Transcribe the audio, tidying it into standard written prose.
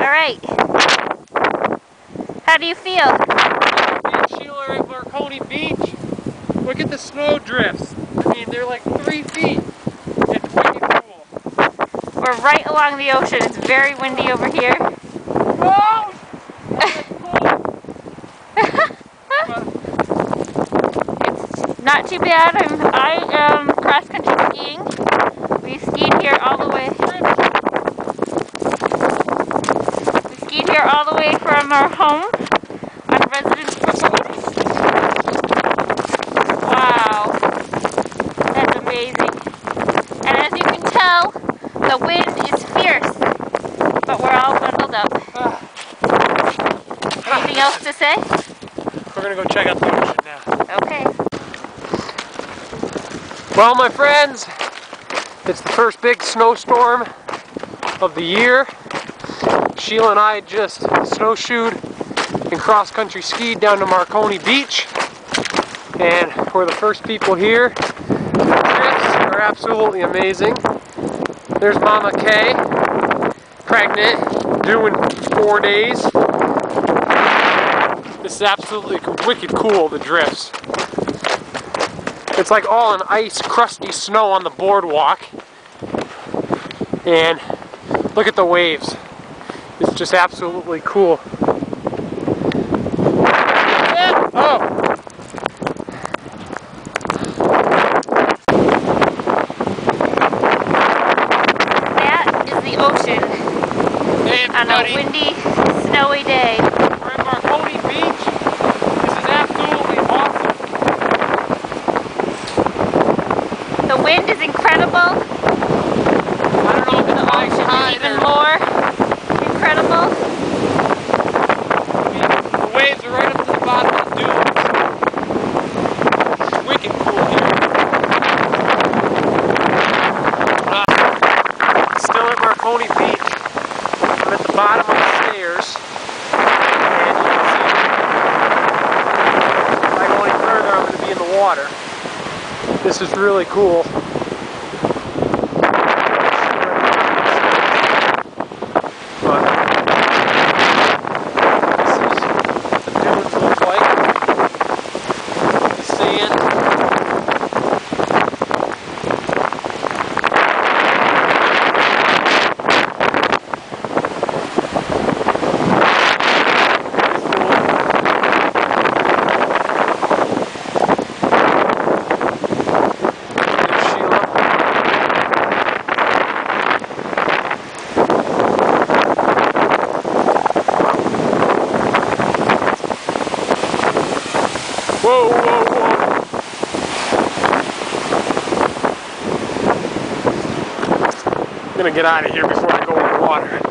Alright. How do you feel? Me and Sheila are at Marconi Beach. Look at the snow drifts. I mean, they're like 3 feet. It's wicked cool. We're right along the ocean. It's very windy over here. Whoa! That's cool. It's not too bad. I am cross-country skiing. We skied here all the way. We skied here all the way from our home on residence permit. Wow, that's amazing. And as you can tell, the wind is fierce, but we're all bundled up. Anything else to say? We're gonna go check out the ocean now. Okay. Well, my friends, it's the first big snowstorm of the year. Sheila and I just snowshoed and cross-country skied down to Marconi Beach, and we're the first people here. The drifts are absolutely amazing. There's Mama Kay, pregnant, due in 4 days. This is absolutely wicked cool, the drifts. It's like all an ice, crusty snow on the boardwalk. And look at the waves. It's just absolutely cool. Oh! That is the ocean on a windy, snowy day. We're at Marconi Beach. This is absolutely awesome. The wind is incredible. I don't know if it's high tide Even or... more incredible. I mean, the waves are right up to the bottom of the dunes. It's wicked cool here. Still at Marconi Beach. I'm at the bottom of the stairs. And you can see, if I go any further, I'm going to be in the water. This is really cool. But this is what the dunes look like. The sand. Whoa, whoa, whoa. I'm gonna get out of here before I go in the water.